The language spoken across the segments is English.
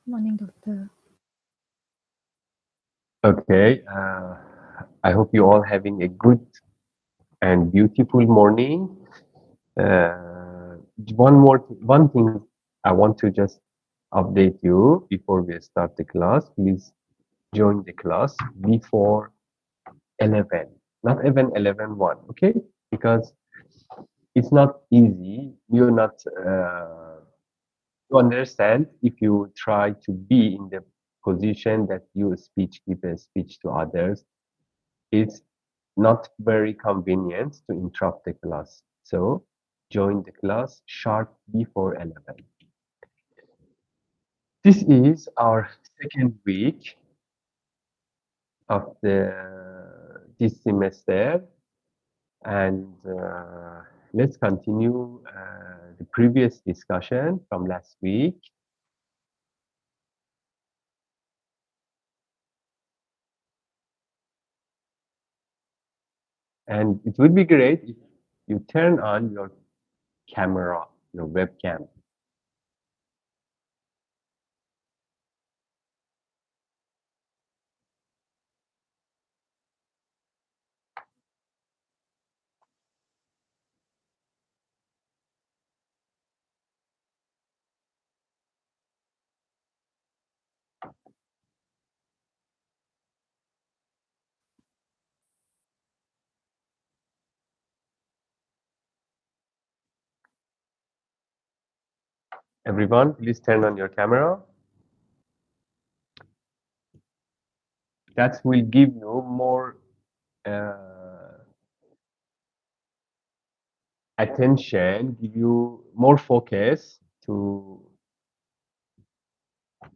Morning, doctor. Okay, I hope you all having a good and beautiful morning. Uh, one thing I want to just update you before we start the class. Please join the class before 11, not even 11:01. Okay, because it's not easy. You're not to understand if you try to be in the position that you speech give a speech to others. It's not very convenient to interrupt the class. So join the class sharp before 11. This is our second week of this semester, and let's continue the previous discussion from last week. And it would be great if you turn on your camera, your webcam. Everyone, please turn on your camera. That will give you more uh, attention, give you more focus to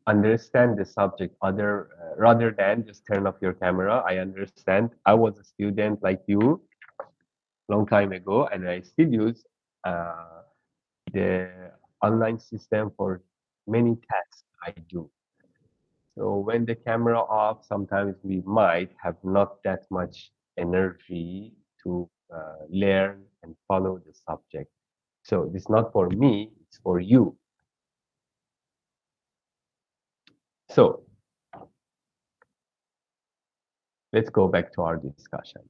understand the subject other rather than just turn off your camera. I understand. I was a student like you long time ago, and I still use uh, the online system for many tasks I do. So when the camera off, sometimes we might have not that much energy to learn and follow the subject. So it's not for me, it's for you. So let's go back to our discussion.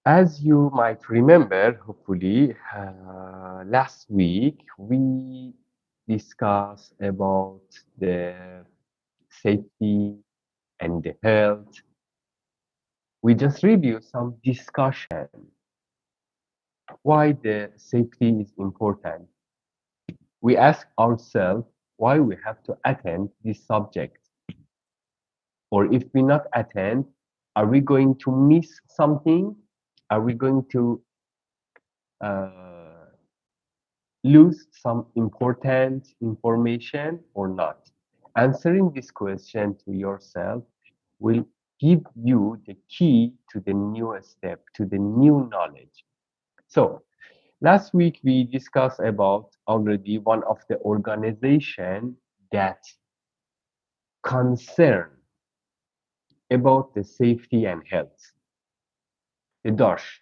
As you might remember, hopefully, last week we discussed about the safety and the health. We just reviewed some discussion why the safety is important. We ask ourselves why we have to attend this subject, or if we not attend, are we going to miss something? Are we going to uh, lose some important information or not? Answering this question to yourself will give you the key to the new step, to the new knowledge. So last week we discussed about already one of the organization that concern about the safety and health, the DOSH.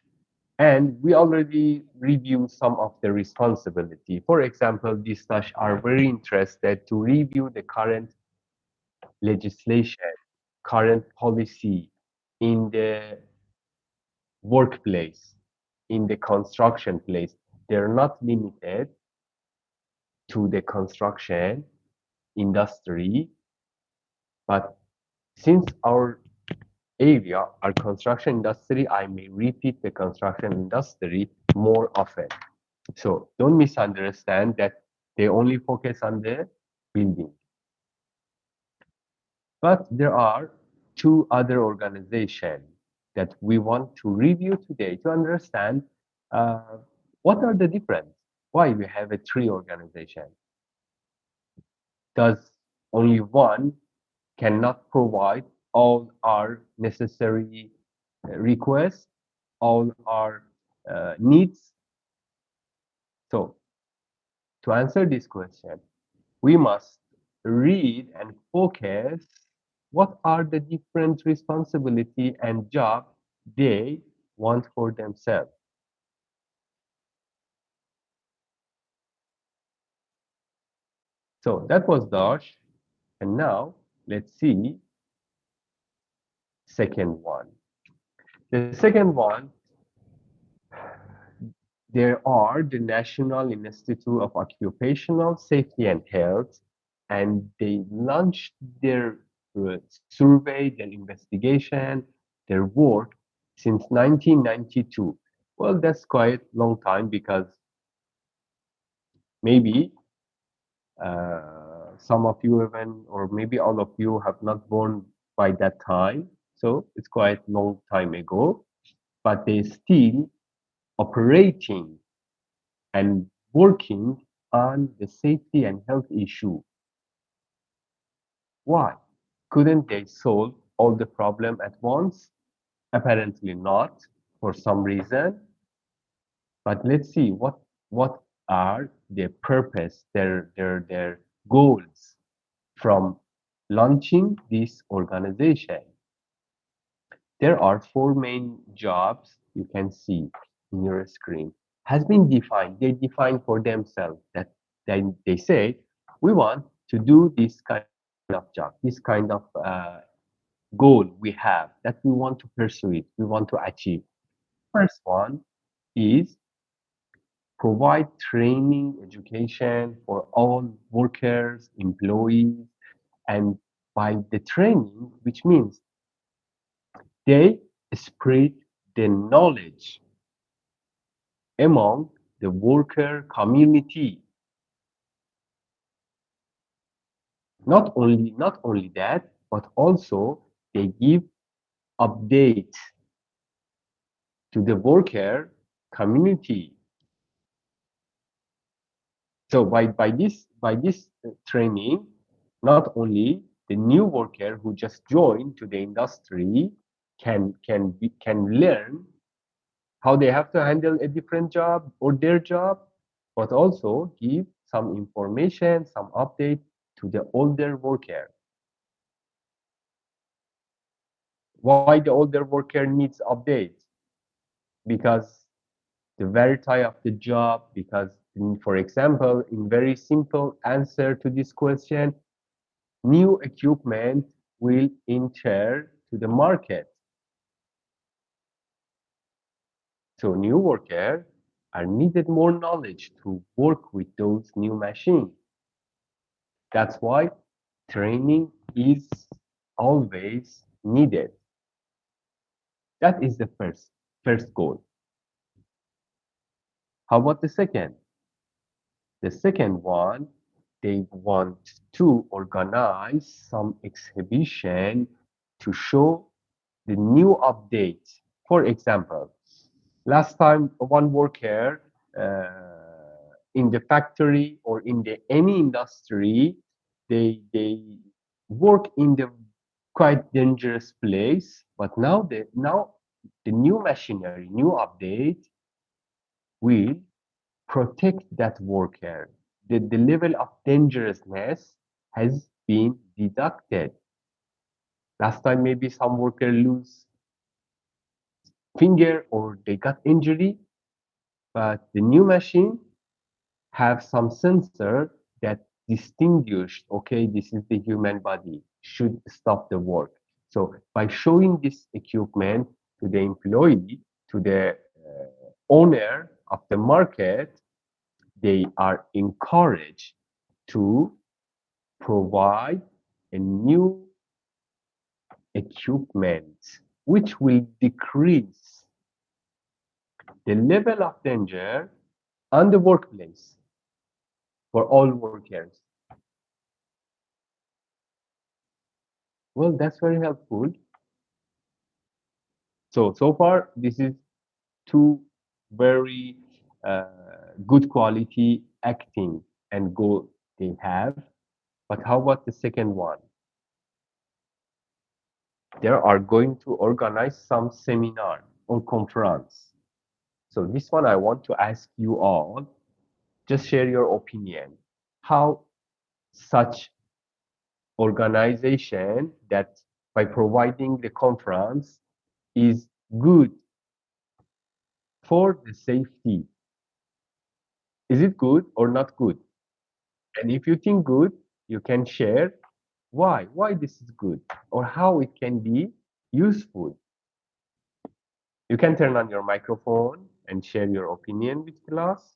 And we already reviewed some of the responsibility. For example, these DOSH are very interested to review the current legislation, current policy in the workplace, in the construction place. They're not limited to the construction industry, but since our area, our construction industry, I may repeat the construction industry more often. So don't misunderstand that they only focus on the building. But there are two other organizations that we want to review today to understand uh, what are the difference. Why we have a three organization? Does only one cannot provide all our necessary requests, all our needs? So to answer this question, we must read and focus what are the different responsibility and job they want for themselves. So that was Dash. And now let's see second one. The second one, there are the National Institute of Occupational Safety and Health, and they launched their survey, their investigation, their work since 1992. Well, that's quite long time because maybe some of you even, or maybe all of you have not born by that time. So it's quite long time ago, but they still operating and working on the safety and health issue. Why? Couldn't they solve all the problem at once? Apparently not, for some reason. But let's see what are their purpose, their goals from launching this organization. There are four main jobs you can see in your screen. Has been defined. They define for themselves that they say we want to do this kind of job, this kind of goal we have that we want to pursue it, we want to achieve. First one is provide training, education for all workers, employees, and by the training, which means they spread the knowledge among the worker community. Not only that, but also they give update to the worker community. So by this training, not only the new worker who just joined to the industry can learn how they have to handle a different job or their job, but also give some information, some update to the older worker. Why the older worker needs update? Because the variety of the job, because for example, in very simple answer to this question, new equipment will enter to the market. So new workers are needed more knowledge to work with those new machines. That's why training is always needed. That is the first goal. How about the second? The second one, they want to organize some exhibition to show the new updates. For example, last time one worker in the factory or in the any industry, they work in the quite dangerous place, but now the new machinery, new update will protect that worker. The level of dangerousness has been deducted. Last time maybe some worker lose finger or they got injury, but the new machine have some sensor that distinguished, okay, this is the human body, should stop the work. So by showing this equipment to the employee, to the owner of the market, they are encouraged to provide a new equipment which will decrease the level of danger on the workplace for all workers. Well, that's very helpful. So far, this is two very good quality acting and goal they have. But how about the second one? They are going to organize some seminar or conference. So this one I want to ask you all, just share your opinion. How such organization that by providing the conference is good for the safety. Is it good or not good? And if you think good, you can share why this is good or how it can be useful. You can turn on your microphone and share your opinion with class.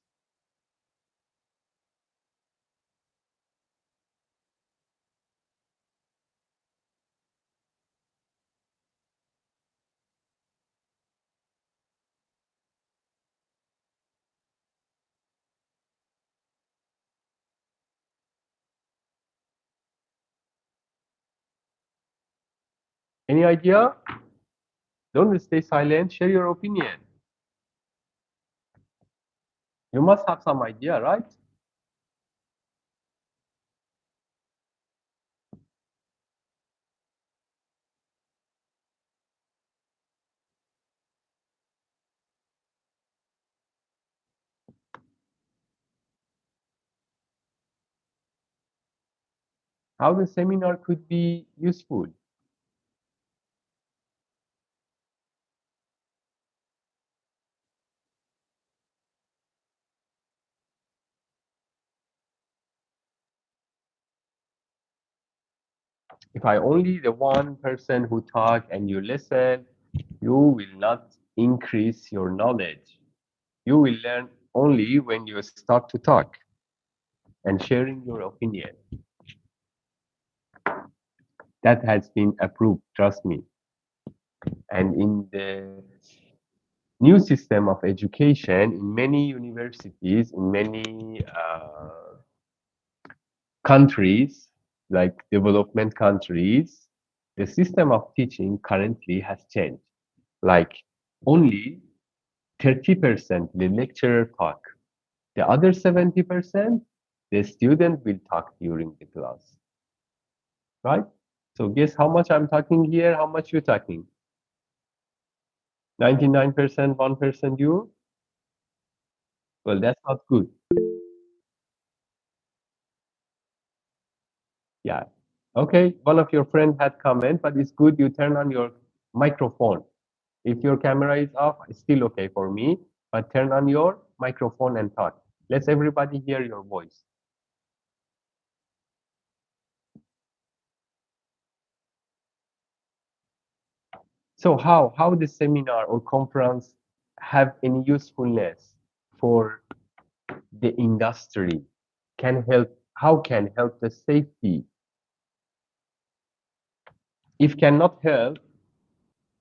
Any idea? Don't stay silent. Share your opinion. You must have some idea, right? How the seminar could be useful. If I only the one person who talk and you listen, you will not increase your knowledge. You will learn only when you start to talk and sharing your opinion. That has been approved, trust me. And in the new system of education, in many universities, in many countries, like development countries, the system of teaching currently has changed. Like only 30% the lecturer talk. The other 70%, the student will talk during the class, right? So guess how much I'm talking here, how much you're talking? 99%, 1% you? Well, that's not good. Yeah. Okay, one of your friends had comment, but it's good you turn on your microphone. If your camera is off, it's still okay for me, but turn on your microphone and talk. Let's everybody hear your voice. So how the seminar or conference have any usefulness for the industry? Can help how can help the safety? If cannot help,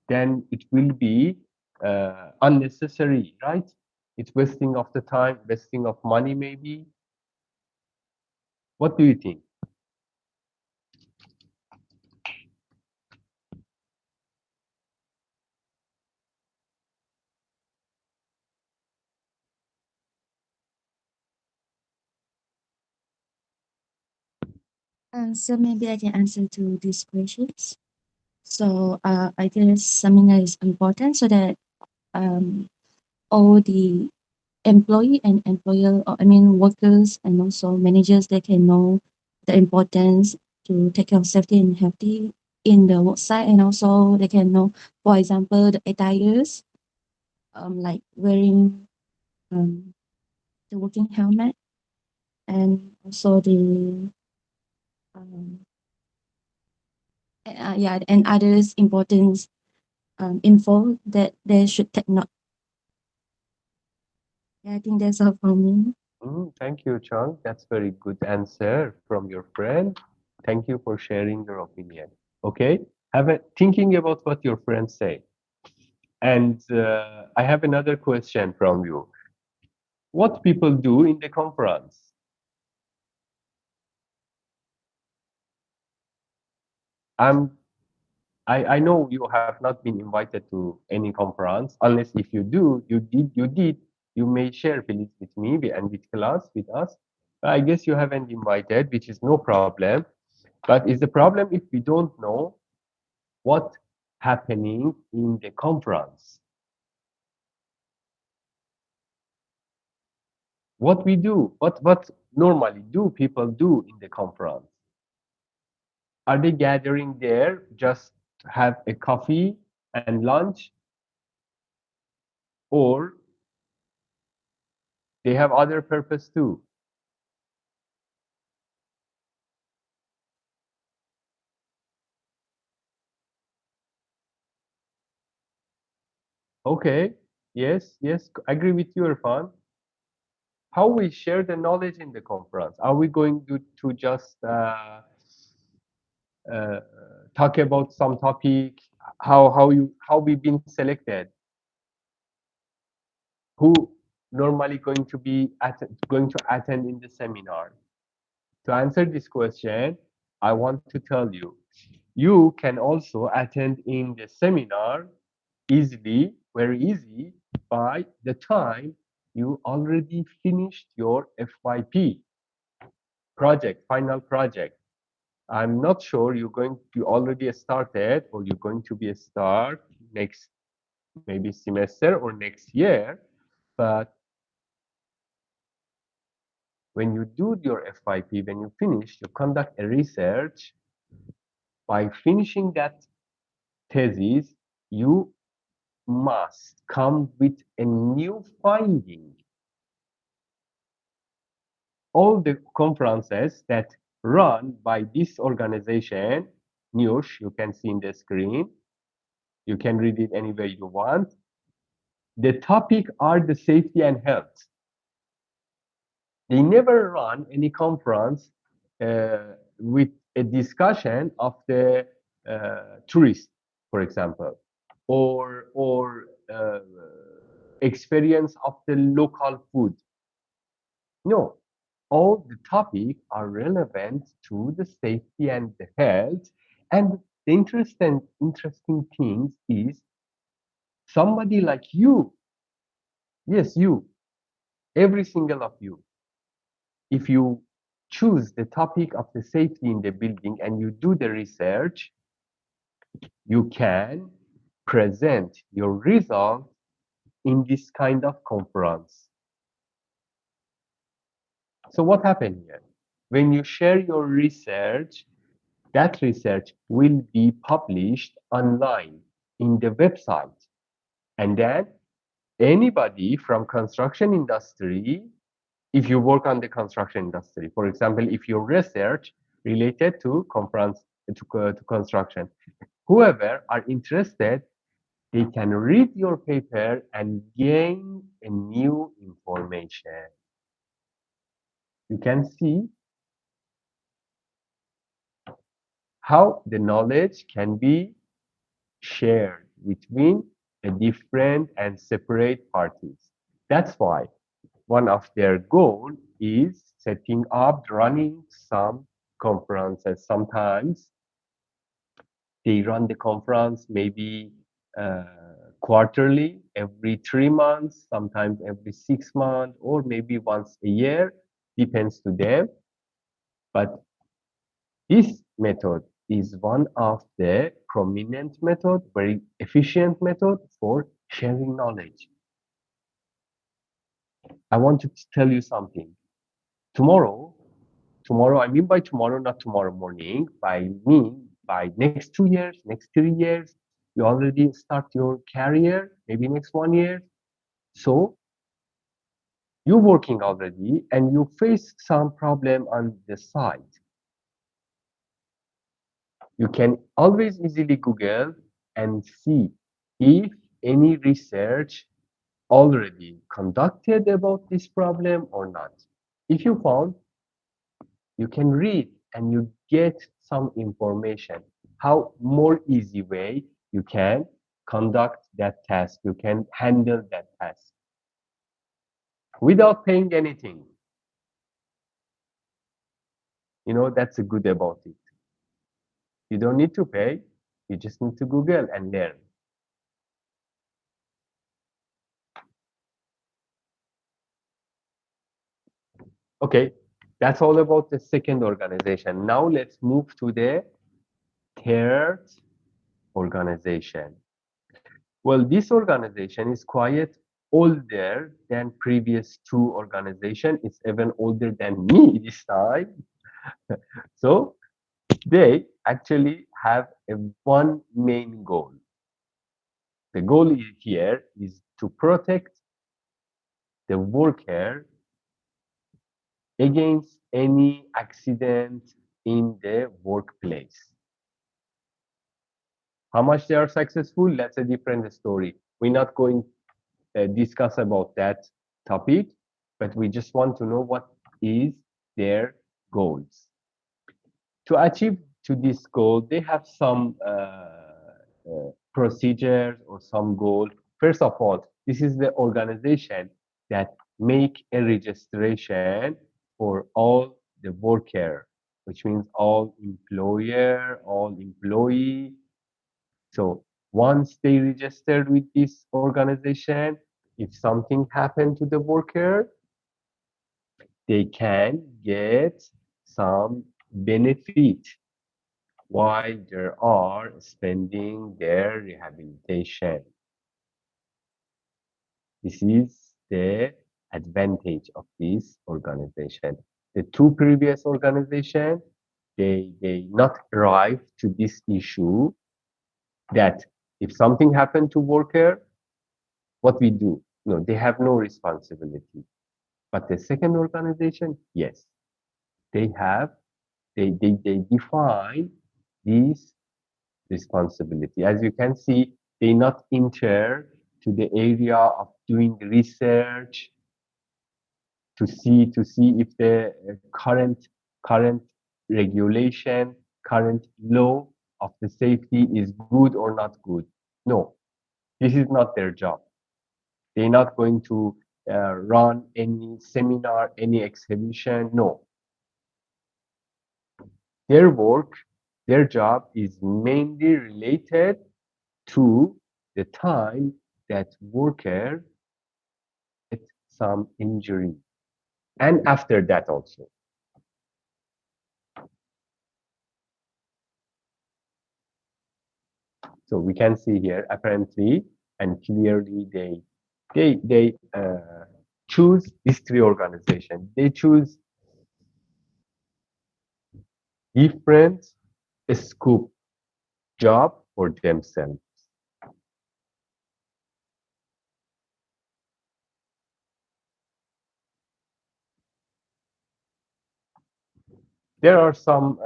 then it will be unnecessary, right? It's wasting of the time, wasting of money maybe. What do you think? So maybe I can answer to these questions. So I guess seminar is important so that um, all the employee and employer, or I mean workers and also managers, they can know the importance to take care of safety and healthy in the work site, and also they can know, for example, the attires, like wearing the working helmet, and also the um, yeah, and others important info that they should take note. Yeah, I think that's all for me. Thank you, Chang. That's very good answer from your friend. Thank you for sharing your opinion. Okay, have a thinking about what your friends say. And I have another question from you. What people do in the conference? I'm I know you have not been invited to any conference unless if you do, you may share please with me and with class with us. But I guess you haven't invited, which is no problem. But is the problem if we don't know what happening in the conference? What we do, what normally do people do in the conference? Are they gathering there just have a coffee and lunch, or they have other purpose too? Okay. Yes, yes, agree with you, Irfan. How we share the knowledge in the conference? Are we going to just uh, talk about some topic? How we've been selected? Who normally going to attend in the seminar? To answer this question, I want to tell you, you can also attend in the seminar easily, very easy, by the time you already finished your FYP project, final project. I'm not sure you already started or you're going to be a start next maybe semester or next year. But when you do your FYP, when you finish, you conduct a research. By finishing that thesis, you must come with a new finding. All the conferences that run by this organization, NIOSH, you can see in the screen, you can read it any way you want. The topic are the safety and health. They never run any conference with a discussion of the tourist, for example, or experience of the local food. No, all the topic are relevant to the safety and the health. And the interesting things is somebody like you, yes, you, every single of you, if you choose the topic of the safety in the building and you do the research, you can present your result in this kind of conference. So what happened here? When you share your research, that research will be published online in the website. And then anybody from construction industry, if you work on the construction industry, for example, if your research related to conference to construction, whoever are interested, they can read your paper and gain a new information. You can see how the knowledge can be shared between a different and separate parties. That's why one of their goal is setting up, running some conferences. Sometimes they run the conference maybe uh, quarterly, every 3 months, sometimes every 6 months, or maybe once a year, depends to them. But this method is one of the prominent method, very efficient method for sharing knowledge. I want to tell you something. Tomorrow, tomorrow, I mean by tomorrow, not tomorrow morning, by next 2 years, next 3 years, you already start your career, maybe next 1 year. So you're working already and you face some problem on the side. You can always easily Google and see if any research already conducted about this problem or not. If you found, you can read and you get some information. How more easy way you can conduct that task, you can handle that task without paying anything. That's a good about it. You don't need to pay, you just need to Google and learn. Okay, that's all about the second organization. Now let's move to the third organization. Well, this organization is quite older than previous two organizations. It's even older than me this time. So they actually have a one main goal. The goal here is to protect the worker against any accident in the workplace. How much they are successful, that's a different story. We're not going discuss about that topic, but we just want to know what is their goals. To achieve to this goal, they have some procedures or some goal. First of all, this is the organization that make a registration for all the worker, which means all employer, all employee. So once they registered with this organization, if something happened to the worker, they can get some benefit while they are spending their rehabilitation. This is the advantage of this organization. The two previous organizations, they not arrive to this issue that if something happened to worker, what we do? No, they have no responsibility. But the second organization, yes, they have, they define this responsibility. As you can see, they not enter to the area of doing research to see if the current regulation, current law of the safety is good or not good. No, this is not their job. They're not going to run any seminar, any exhibition. No, their work, their job is mainly related to the time that worker get some injury and after that also. So we can see here apparently and clearly they choose these three organizations. They choose different scope job for themselves. There are some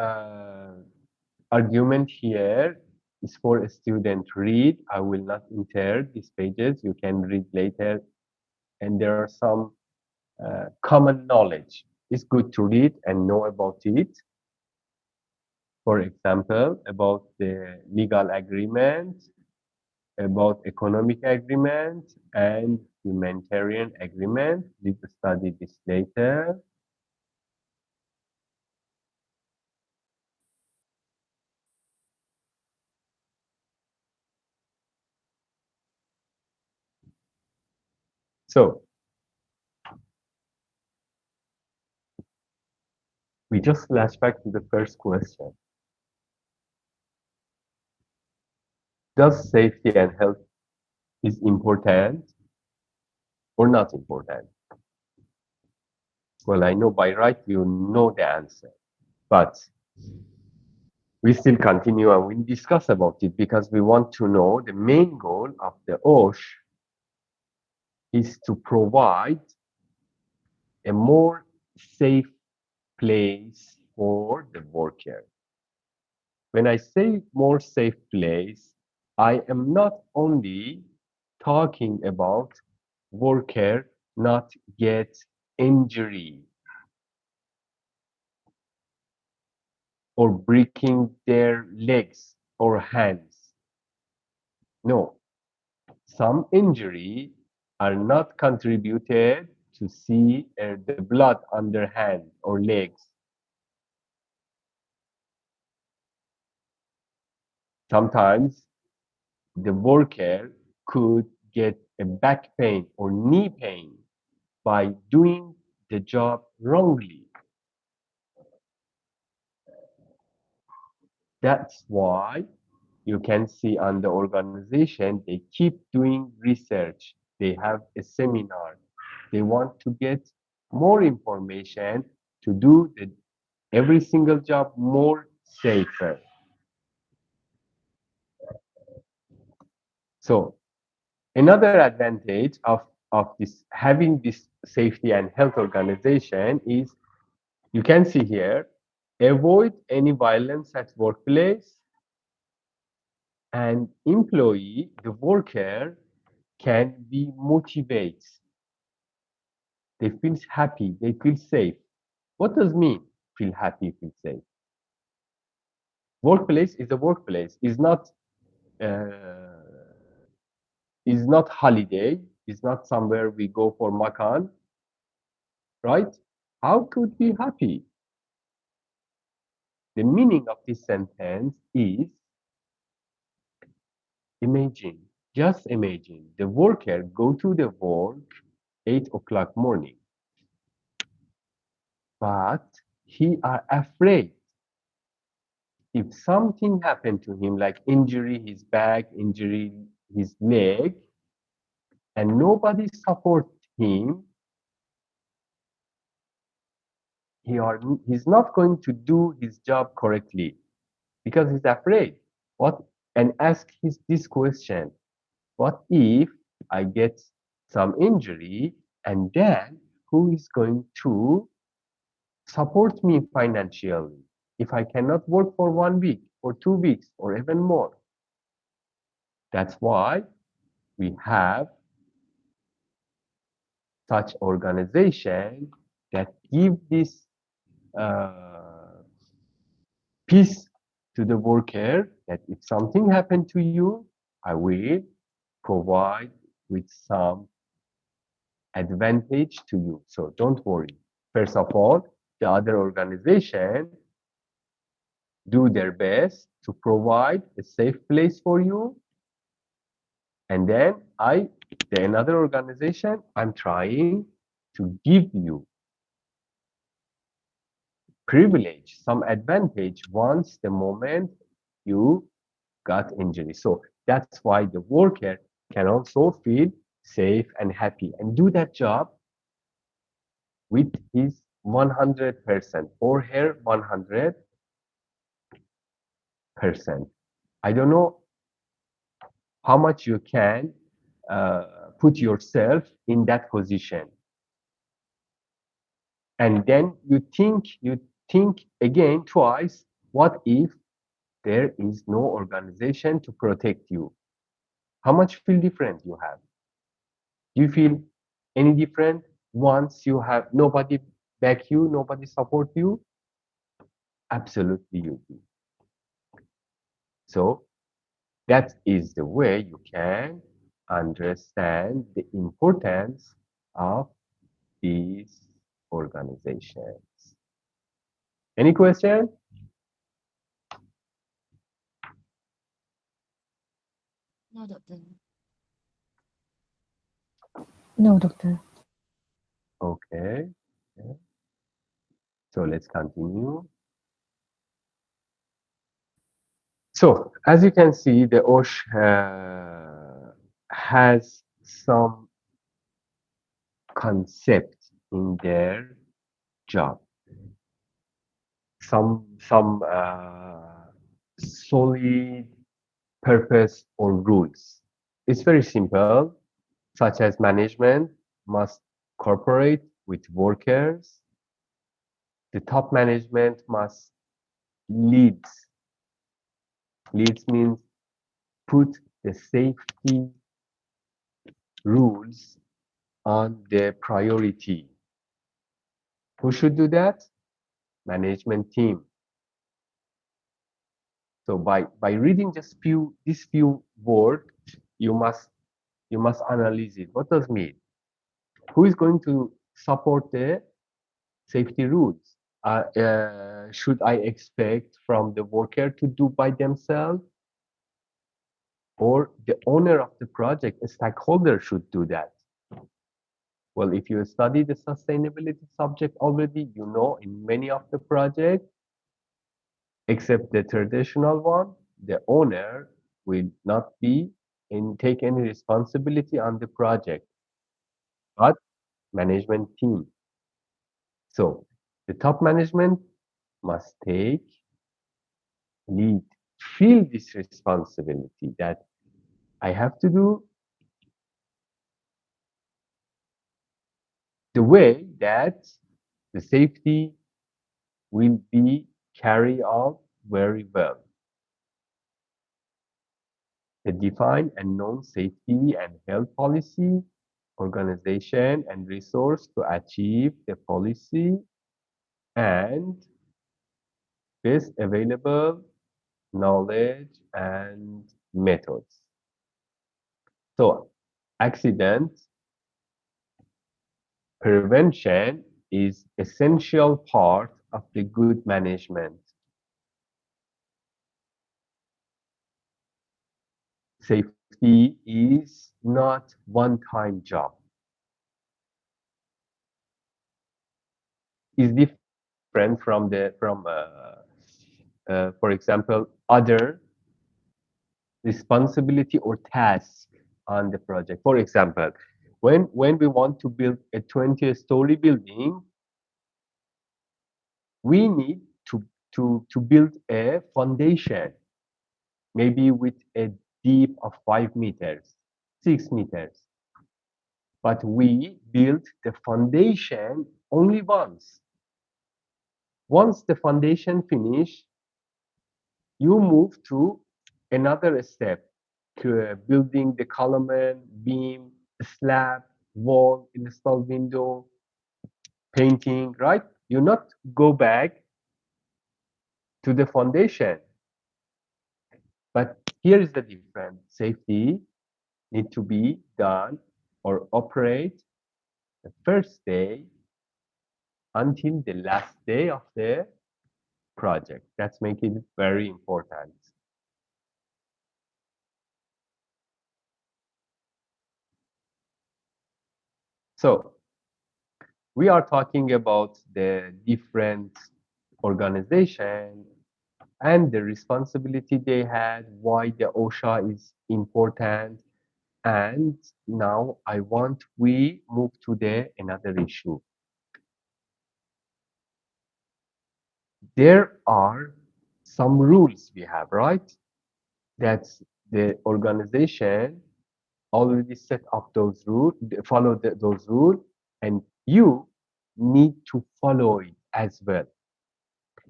argument here is for a student read. I will not enter these pages. You can read later. And there are some common knowledge. It's good to read and know about it. For example, about the legal agreement, about economic agreement, and humanitarian agreement. Please study this later. So we just flash back to the first question. Does safety and health is important or not important? Well, I know by right you know the answer, but we still continue and we discuss about it because we want to know the main goal of the OSH is to provide a more safe place for the worker. When I say more safe place, I am not only talking about worker not get injury or breaking their legs or hands. No, some injury are not contributed to see the blood under hand or legs. Sometimes the worker could get a back pain or knee pain by doing the job wrongly. That's why you can see on the organization, they keep doing research. They have a seminar. They want to get more information to do every single job more safer. So another advantage of this having this safety and health organization is you can see here, avoid any violence at workplace and employee, the worker can be motivated. They feel happy, they feel safe. What does mean feel happy, feel safe? Workplace is a workplace. Uh, is not holiday. Is not somewhere we go for makan, right? How could be happy? The meaning of this sentence is imagine, just imagine the worker go to the work 8 o'clock morning, but he are afraid if something happened to him, like injury his back, injury his leg, and nobody support him, he's not going to do his job correctly because he's afraid. What and ask this question: what if I get some injury, and then who is going to support me financially if I cannot work for 1 week or 2 weeks or even more? That's why we have such organization that give this uh, peace to the worker that if something happened to you, I will provide with some advantage to you. So don't worry. First of all, the other organization do their best to provide a safe place for you. And then another organization, I'm trying to give you privilege, some advantage once the moment you got injury. So that's why the worker can also feel safe and happy and do that job with his 100% or her 100%. I don't know how much you can put yourself in that position. And then you think again twice, what if there is no organization to protect you? How much feel different you have? Do you feel any different once you have nobody back you, nobody support you? Absolutely you do. So that is the way you can understand the importance of these organizations. Any question? No, doctor. No, doctor. Okay. Yeah. So let's continue. So as you can see, the OSH has some concept in their job, some solid purpose or rules. It's very simple, such as management must cooperate with workers. The top management must lead. Leads means put the safety rules on the priority. Who should do that? Management team. So by reading just few words, you must you must analyze it. What does it mean? Who is going to support the safety rules? Should I expect from the worker to do by themselves, or the owner of the project, a stakeholder, should do that? Well, if you study the sustainability subject already, you know in many of the projects, except the traditional one, the owner will not be and take any responsibility on the project, but management team. So the top management must take lead, feel this responsibility that I have to do the way that the safety will be carried out very well. the define and known safety and health policy, organization and resource to achieve the policy, and best available knowledge and methods. So, accident prevention is essential part of the good management. Safety is not one-time job. Is different from for example, other responsibility or task on the project. For example, when we want to build a 20-story building, we need to build a foundation, maybe with a deep of 5 meters, 6 meters. But we build the foundation only once. Once the foundation finish, you move to another step to building the column, beam, slab, wall, install window, painting, right? You not go back to the foundation. But here is the difference. Safety need to be done or operate the first day until the last day of the project. That's making it very important. So we are talking about the different organization and the responsibility they had, why the OSHA is important. And now I want we move to the another issue. There are some rules we have, right? That's the organization already set up those rules, follow those rules, and you need to follow it as well.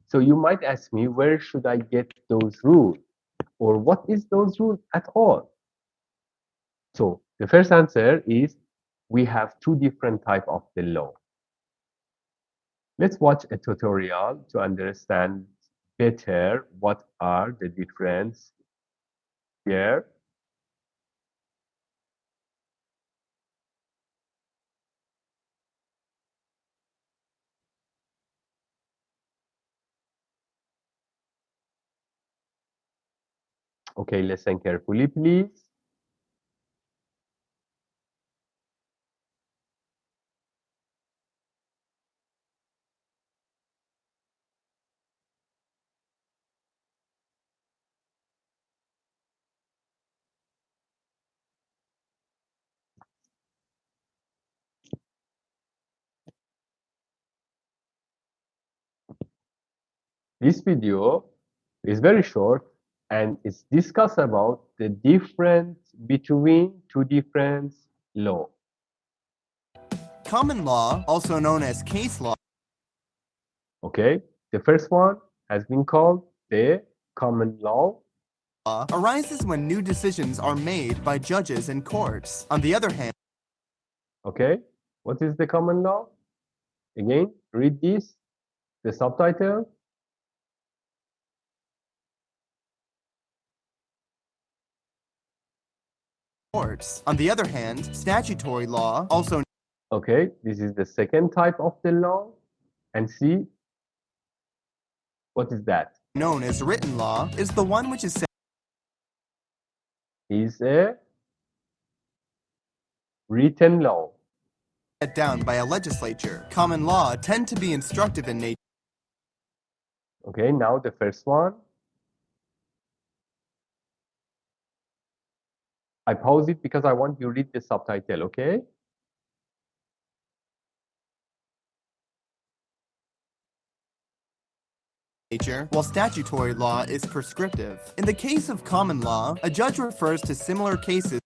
So you might ask me, where should I get those rules? Or what is those rules at all? So the first answer is we have two different type of the law. Let's watch a tutorial to understand better what are the difference here. Okay, listen carefully, please. This video is very short and it's discuss about the difference between two different law. Common law, also known as case law, Okay, the first one has been called the common law. arises when new decisions are made by judges and courts. On the other hand, Okay, what is the common law? Again, read this, the subtitle. Statutory law, also Okay, this is the second type of the law. And see, what is that? known as written law, is the one which is Is a written law. set down by a legislature. Common law tend to be instructive in nature. Okay, now the first one. I pause it because I want you to read the subtitle, okay? While statutory law is prescriptive. In the case of common law, a judge refers to similar cases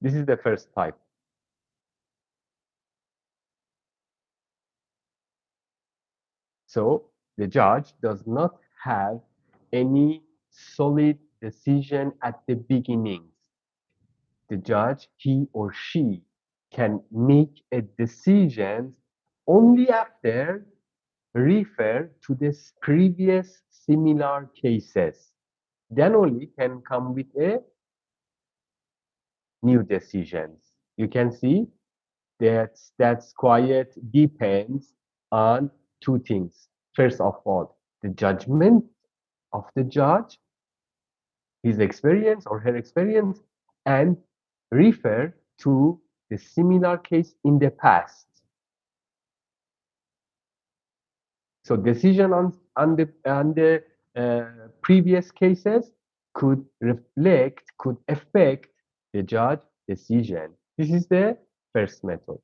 This is the first type. So the judge does not have any solid decision at the beginning. The judge, he or she, can make a decision only after refer to this previous similar cases. Then only can come with a new decisions. You can see that's quite depends on two things. First of all, the judgment of the judge, his experience or her experience, and refer to the similar case in the past. So decision on the previous cases could affect the judge decision. This is the first method.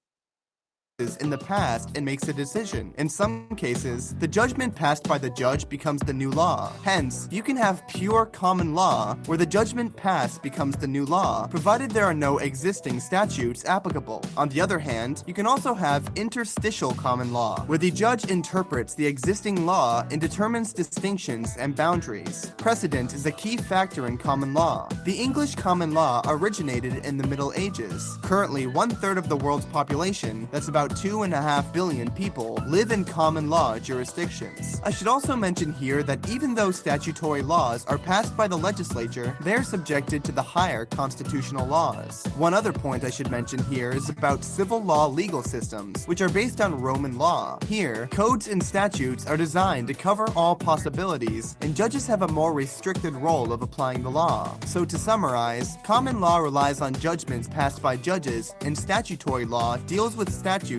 in the past and makes a decision. In some cases, the judgment passed by the judge becomes the new law. Hence, you can have pure common law where the judgment passed becomes the new law, provided there are no existing statutes applicable. On the other hand, you can also have interstitial common law, where the judge interprets the existing law and determines distinctions and boundaries. Precedent is a key factor in common law. The English common law originated in the Middle Ages. Currently, 1/3 of the world's population, that's about 2.5 billion people, live in common law jurisdictions. I should also mention here that even though statutory laws are passed by the legislature, they're subjected to the higher constitutional laws. One other point I should mention here is about civil law legal systems, which are based on Roman law. Here, codes and statutes are designed to cover all possibilities, and judges have a more restricted role of applying the law. So to summarize, common law relies on judgments passed by judges, and statutory law deals with statutes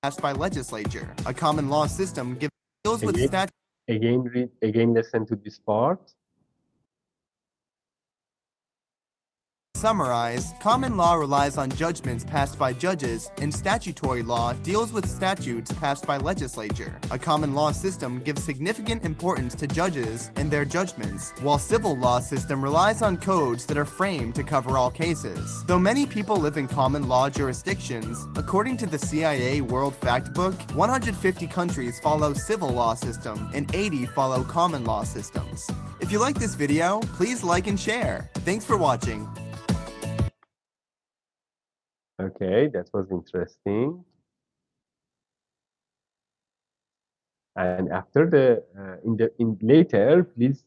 passed by legislature. A common law system deals with Again, statutes. listen to this part. Summarize, common law relies on judgments passed by judges, and statutory law deals with statutes passed by legislature. A common law system gives significant importance to judges and their judgments, while civil law system relies on codes that are framed to cover all cases. Though many people live in common law jurisdictions, according to the CIA World Factbook, 150 countries follow civil law system and 80 follow common law systems. If you like this video, please like and share. Thanks for watching. Okay, that was interesting. And after in later, please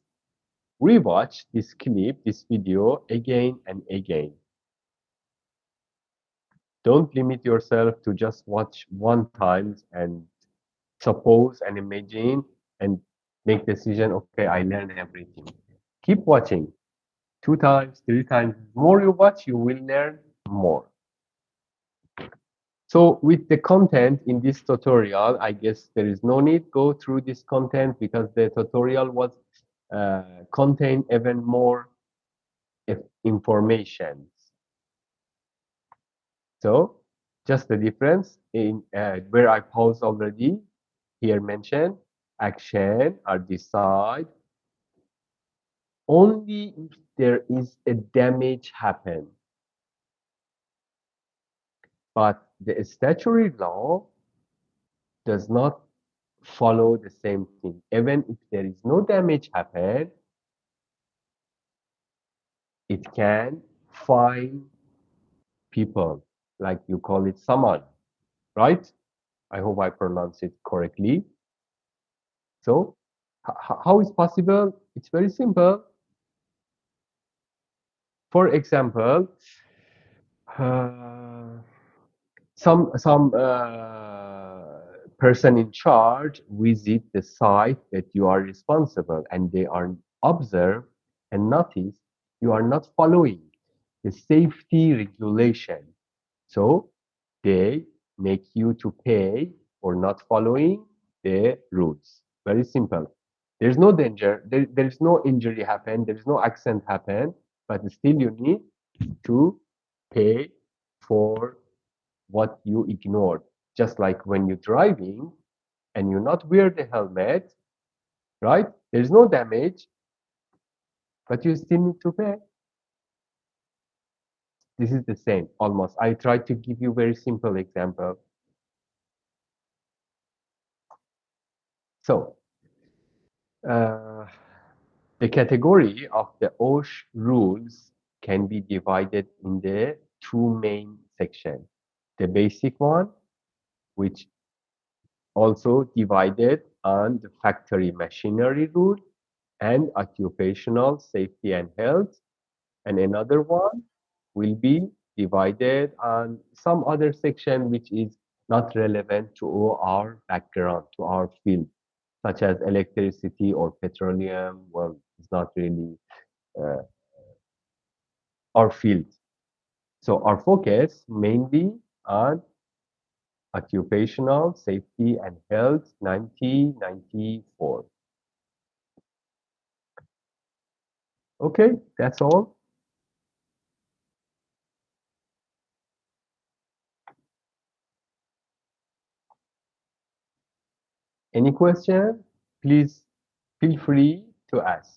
rewatch this clip, this video again and again. Don't limit yourself to just watch one time and suppose and imagine and make decision. Okay, I learned everything. Keep watching 2 times, 3 times. The more you watch, you will learn more. So with the content in this tutorial, I guess there is no need go through this content because the tutorial was contain even more information. So just the difference in where I paused already, here mentioned, action or decide only if there is a damage happen. But the statutory law does not follow the same thing. Even if there is no damage happen, it can fine people, like you call it summon, right? I hope I pronounce it correctly. So how is possible? It's very simple. For example, uh, some person in charge visit the site that you are responsible, and they are observe and notice you are not following the safety regulation. So they make you to pay for not following the rules. Very simple. There's no danger. There's no injury happen. There's no accident happen. But still you need to pay for what you ignored. Just like when you're driving and you not wear the helmet, right? There's no damage, but you still need to pay. This is the same, almost. I tried to give you very simple example. So, uh, The category of the OSH rules can be divided in the two main sections. The basic one, which also divided on the factory machinery rule and occupational safety and health. And another one will be divided on some other section which is not relevant to our background, to our field, such as electricity or petroleum. Well, it's not really uh, our field. So our focus mainly on occupational safety and health 1994. Okay, that's all. Any question? Please feel free to ask.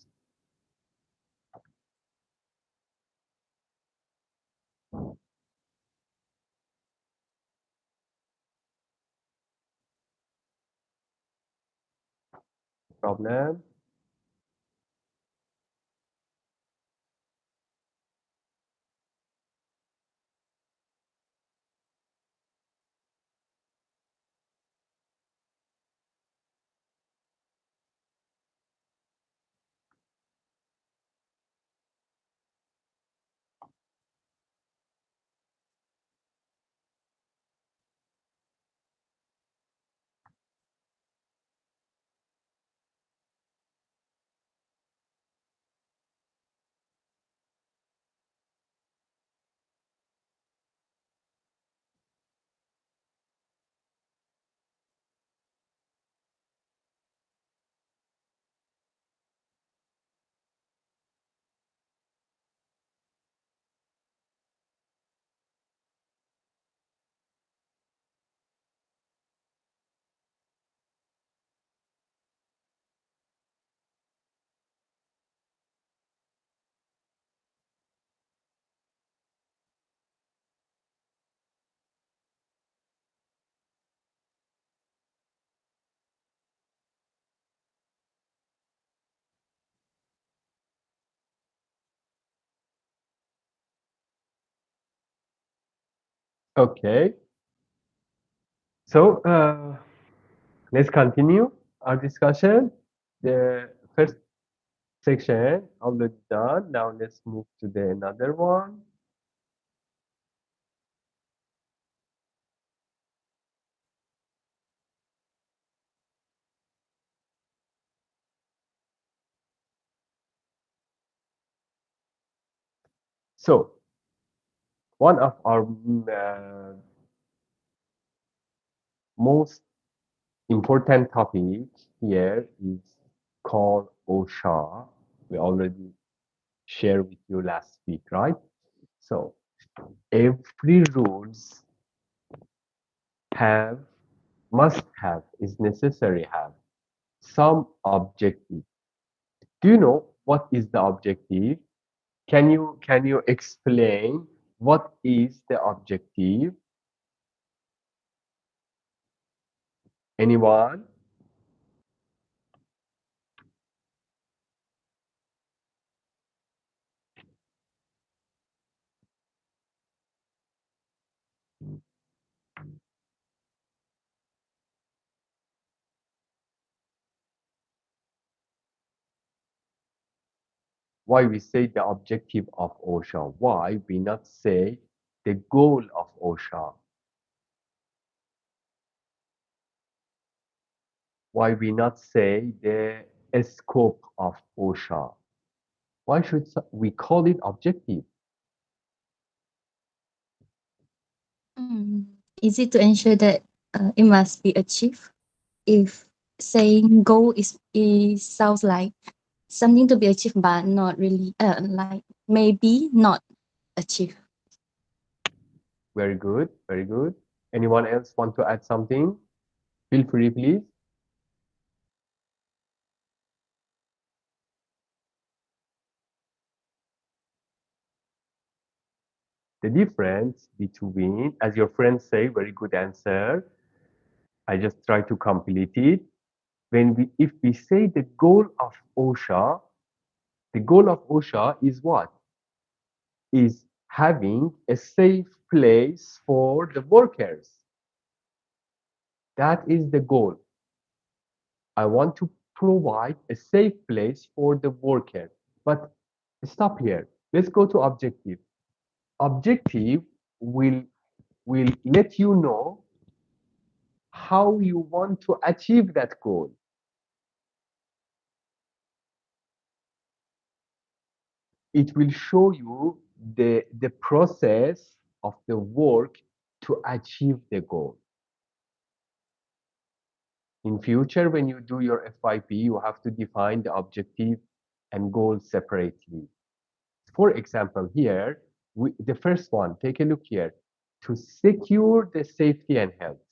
Problem? Okay, so let's continue our discussion. The first section already done. Now let's move to the another one. So one of our most important topic here is called OSHA. We already shared with you last week, right? So every rules have, must have, is necessary have some objective. Do you know what is the objective? Can you explain what is the objective? Anyone? Why we say the objective of OSHA? Why we not say the goal of OSHA? Why we not say the scope of OSHA? Why should we call it objective? Mm, easy to ensure that it must be achieved. If saying goal is sounds like something to be achieved, but not really, like maybe not achieved. Very good, very good. Anyone else want to add something? Feel free, please. The difference between, as your friends say, very good answer. I just try to complete it. If we say the goal of OSHA, The goal of OSHA is what? Is having a safe place for the workers. That is the goal. I want to provide a safe place for the worker. But stop here. Let's go to objective. Objective will will let you know how you want to achieve that goal. It will show you the process of the work to achieve the goal. In future, when you do your FYP, you have to define the objective and goal separately. For example, here, the first one, take a look here, to secure the safety and health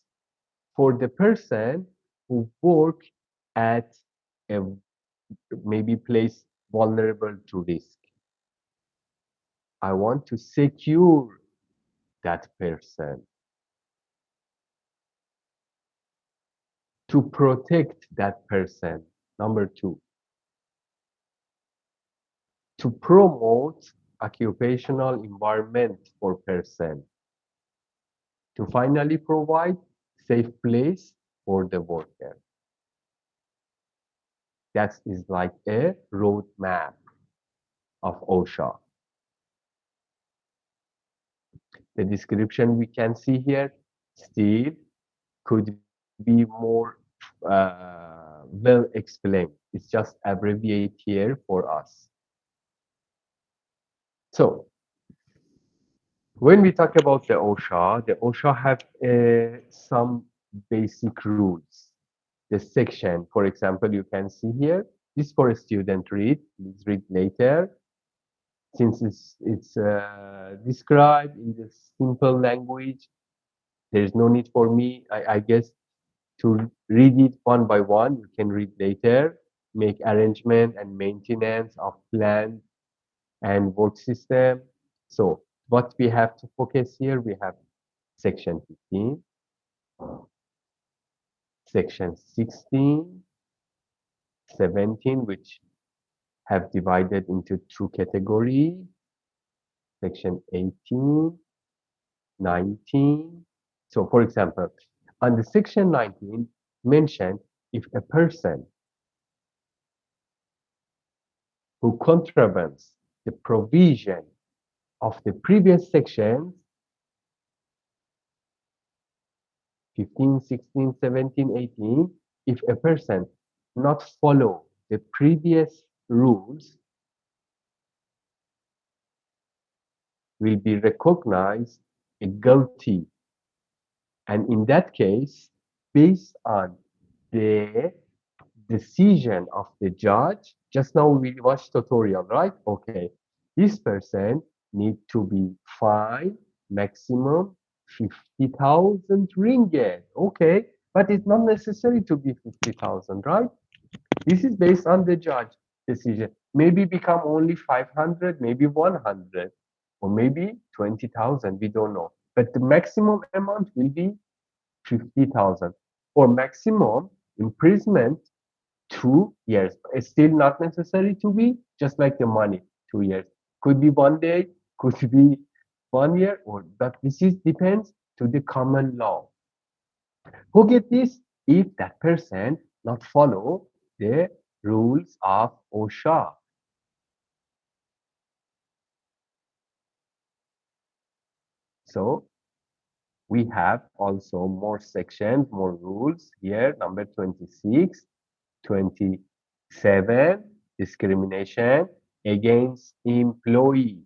for the person who work at a maybe place vulnerable to risk. I want to secure that person, to protect that person. Number two, to promote occupational environment for person, to finally provide safe place for the worker. That is like a roadmap of OSHA. The description we can see here still could be more well explained. It's just abbreviate here for us. So when we talk about the OSHA have some basic rules. The section, for example, you can see here. This for a student read. Please read later. Since it's described in the simple language, there is no need for me, I guess, to read it one by one. You can read later. Make arrangement and maintenance of plant and work system. So what we have to focus here, we have section 15, section 16, 17, which have divided into two categories, section 18, 19. So for example, on the section 19 mentioned if a person who contravenes the provision of the previous sections 15, 16, 17, 18, if a person not follow the previous rules will be recognized a guilty. And in that case, based on the decision of the judge, just now we watched tutorial, right? Okay, this person need to be fined maximum 50,000 ringgit. Okay, but it's not necessary to be 50,000, right? This is based on the judge decision. Maybe become only 500, maybe 100, or maybe 20,000. We don't know. But the maximum amount will be 50,000. Or maximum imprisonment 2 years. It's still not necessary to be just like the money, 2 years. Could be one day, could be 1 year, or but this is depends to the common law. Who get this? If that person not follow the rules of OSHA. So we have also more sections, more rules here. Number 26, 27, discrimination against employee.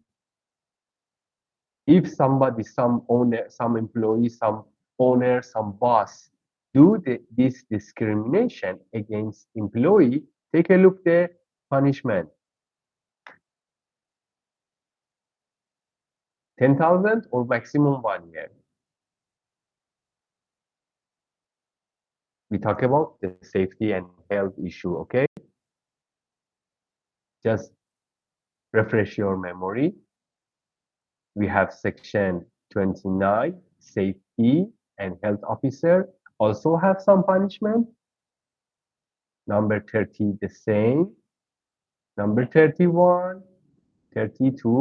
If somebody, some owner, some employee, some owner, some boss do this discrimination against employee, take a look the punishment. 10,000 or maximum 1 year. We talk about the safety and health issue, okay? Just refresh your memory. We have section 29, safety and health officer, also have some punishment. Number 30, the same. Number 31, 32.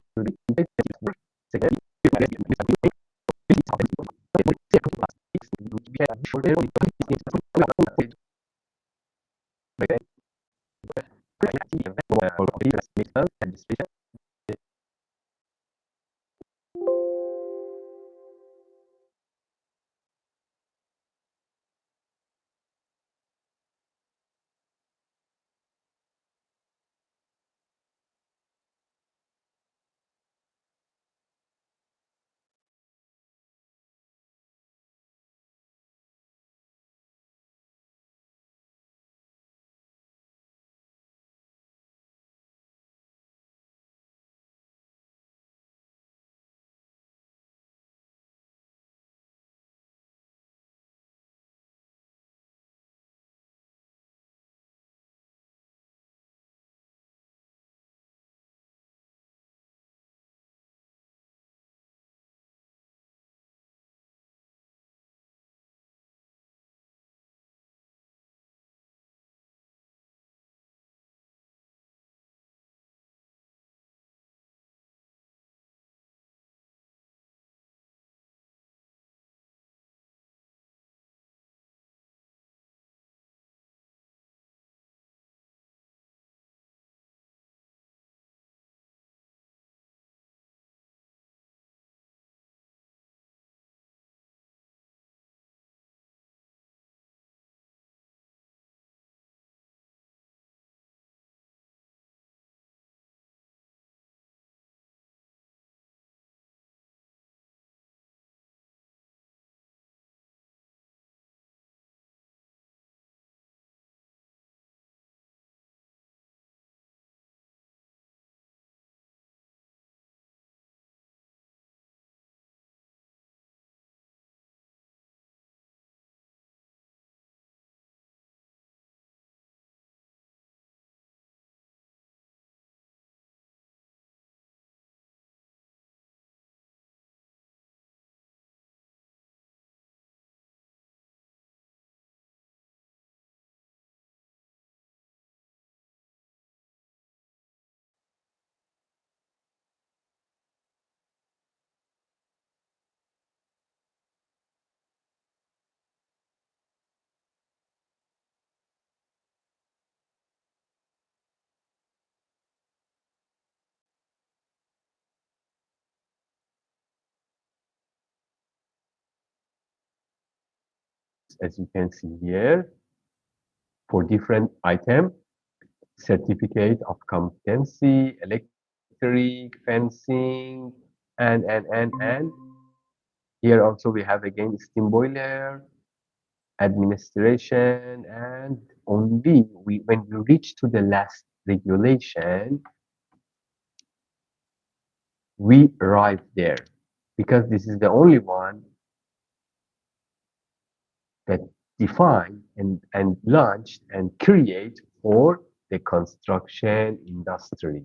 As you can see here, for different item, certificate of competency, electric, fencing, and here also we have again steam boiler, administration, and only when we reach to the last regulation, we arrive there because this is the only one that define and launched and create for the construction industry.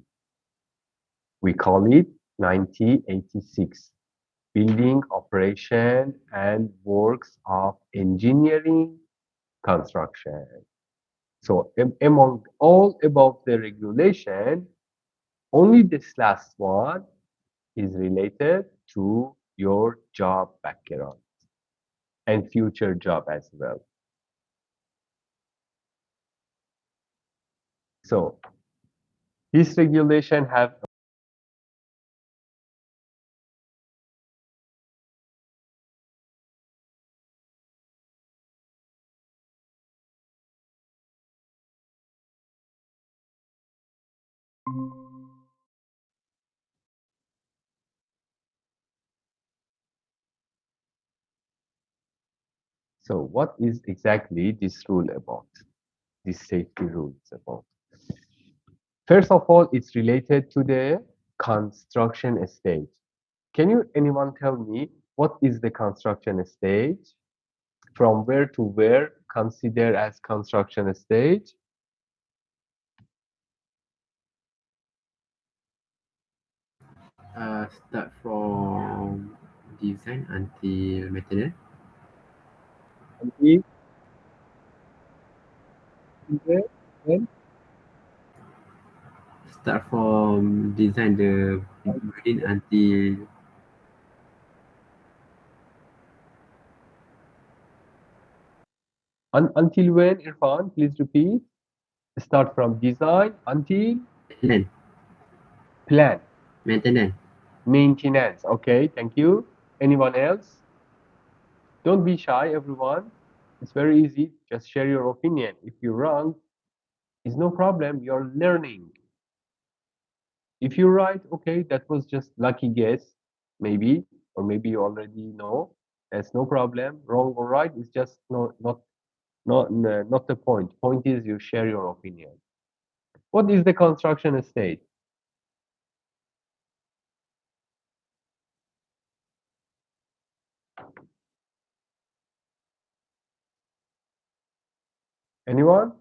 We call it 1986 Building Operation and Works of Engineering Construction. So among all above the regulation, only this last one is related to your job background and future job as well. So this regulation have so what is exactly this rule about? This safety rule is about. First of all, it's related to the construction stage. Can you anyone tell me what is the construction stage? From where to where consider as construction stage? Start from design until maintenance. Until where? When? start from design the building until Until when, Irfan? Please repeat. Start from design until land plan, maintenance. maintenance. Okay, thank you. Anyone else? Don't be shy, everyone. It's very easy. Just share your opinion. If you're wrong, it's no problem. You're learning. If you're right, okay, that was just lucky guess, maybe, or maybe you already know. That's no problem. Wrong or right is just not the point. Point is you share your opinion. What is the construction stage? Anyone?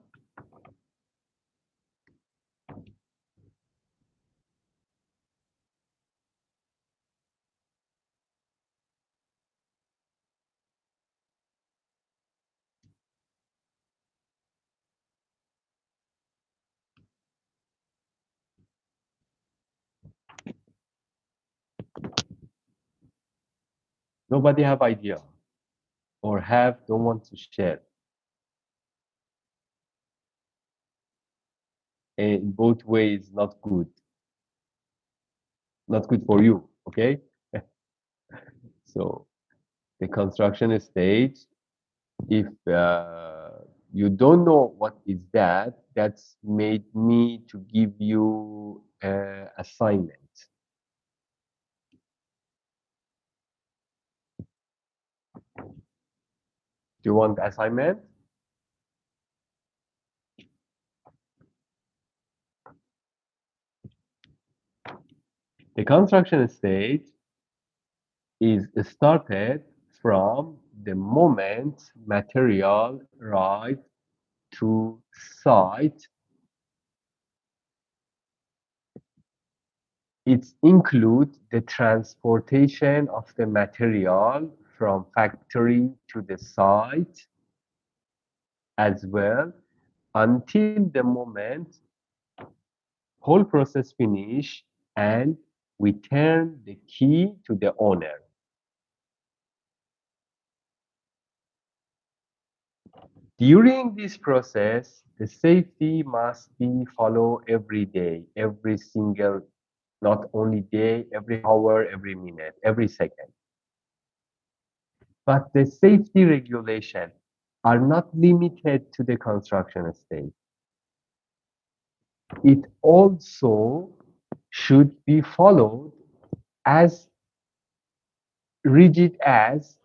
Nobody have idea or have don't want to share. In both ways, not good. Not good for you. Okay. So the construction stage, if you don't know what is that, that's made me to give you assignment. Do you want assignment? The construction stage is started from the moment material arrive to site. It includes the transportation of the material from factory to the site as well until the moment whole process finish and we turn the key to the owner. During this process, the safety must be followed every day, every single, not only day, every hour, every minute, every second. But the safety regulation are not limited to the construction stage. It also should be followed as rigid as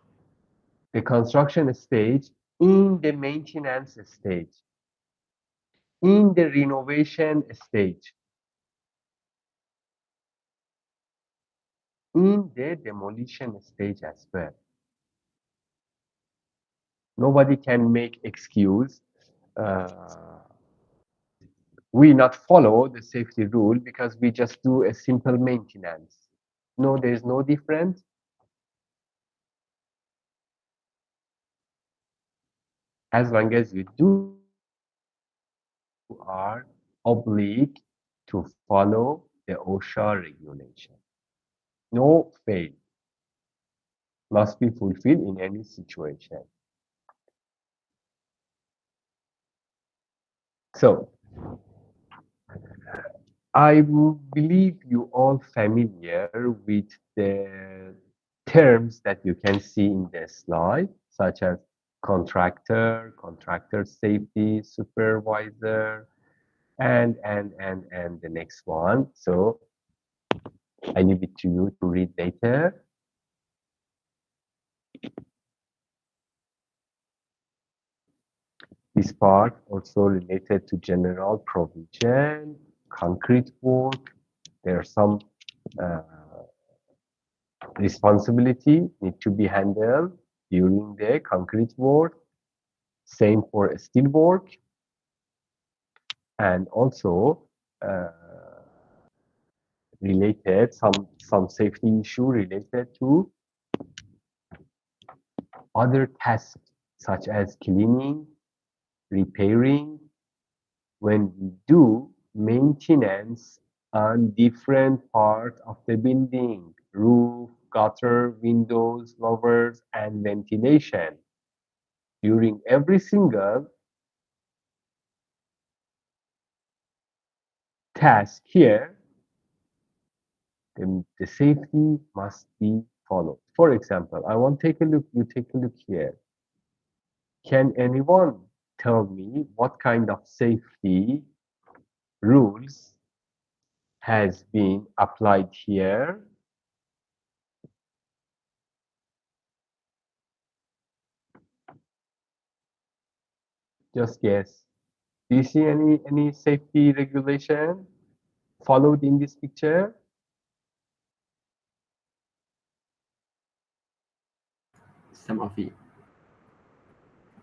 the construction stage in the maintenance stage, in the renovation stage, in the demolition stage as well. Nobody can make excuse. Uh, we not follow the safety rule because we just do a simple maintenance. No, there is no difference. As long as you do the maintenance, you are obliged to follow the OSHA regulation. No fail must be fulfilled in any situation. So I believe you all familiar with the terms that you can see in the slide, such as contractor, contractor safety supervisor, and the next one. So I leave it to you to read later. This part also related to general provision, concrete work. There are some uh, responsibility need to be handled during the concrete work. Same for steel work, and also uh, related some safety issue related to other tasks such as cleaning, repairing. When we do maintenance on different parts of the building: roof, gutter, windows, louvers, and ventilation. During every single task here, the safety must be followed. For example, I want to take a look, you take a look here. Can anyone tell me what kind of safety rules has been applied here? Just guess. Do you see any safety regulation followed in this picture? Some of it.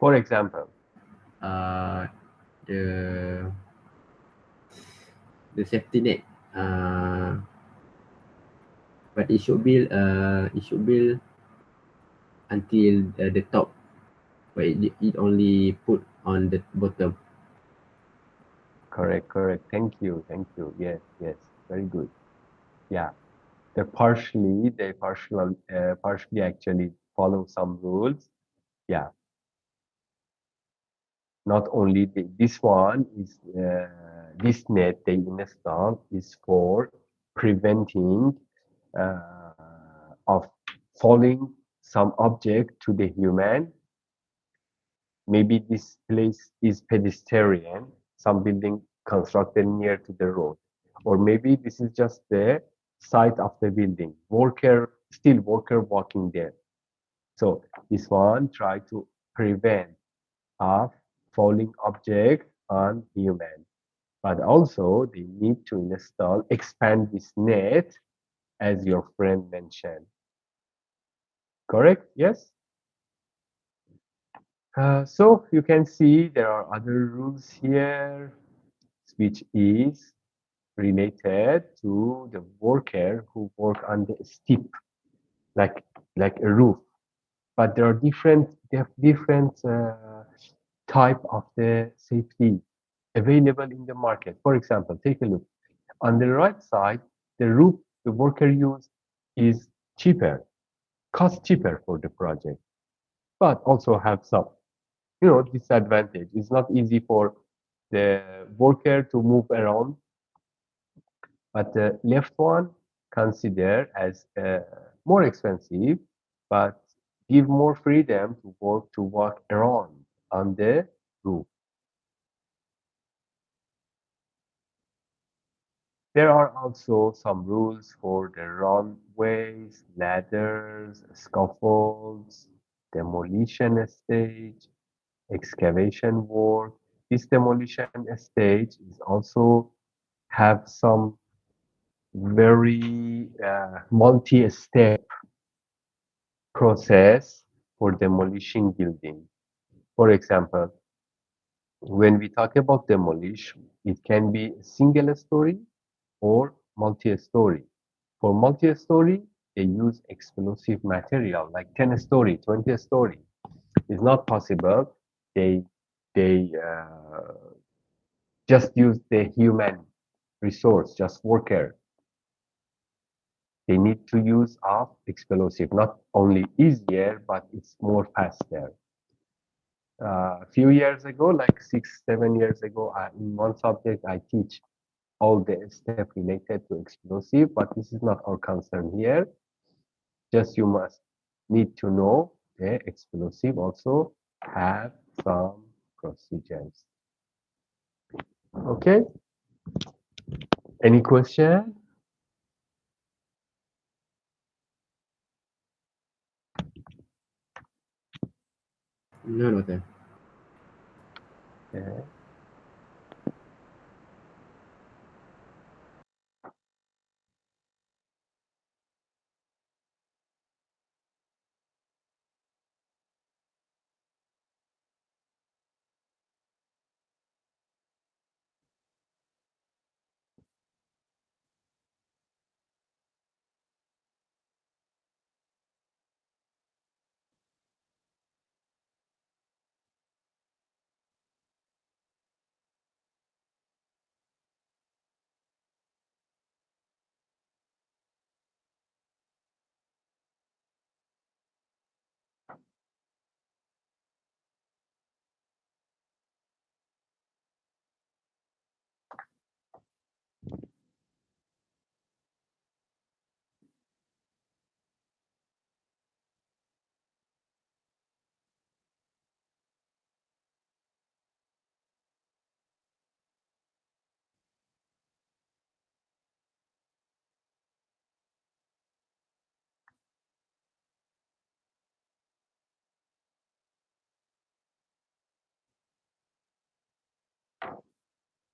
For example, Uh, the the safety net. Uh, but it should build until the top, but it only put on the bottom. correct, correct. Thank you. Yes, yes, very good. Yeah, they partially actually follow some rules. Yeah, not only this one is this net they install is for preventing of falling some object to the human. Maybe this place is pedestrian, some building constructed near to the road, or maybe this is just the site of the building, worker walking there. So this one try to prevent of falling object on human. But also they need to expand this net as your friend mentioned. Correct? Yes? So you can see there are other rules here, which is related to the worker who work on the steep, like like a roof. But there are different type of the safety available in the market. For example, take a look. On the right side, the roof the worker use is cheaper, cost cheaper for the project, but also have some, disadvantage. It's not easy for the worker to move around, but the left one consider as more expensive, but give more freedom to walk around on the roof. There are also some rules for the runways, ladders, scaffolds, demolition stage, excavation work. This demolition stage is also have some very multi-step process for demolishing building. For example, when we talk about demolish, it can be single story or multi-story. For multi-story, they use explosive material like 10 story, 20 story. It's not possible. They just use the human resource, just worker. They need to use of explosive. Not only easier, but it's more faster. A few years ago, like 6, 7 years ago, in one subject I teach all the step related to explosive, but this is not our concern here. Just you must need to know the explosive also have some procedures. Okay. Any question? No, doctor. Yeah.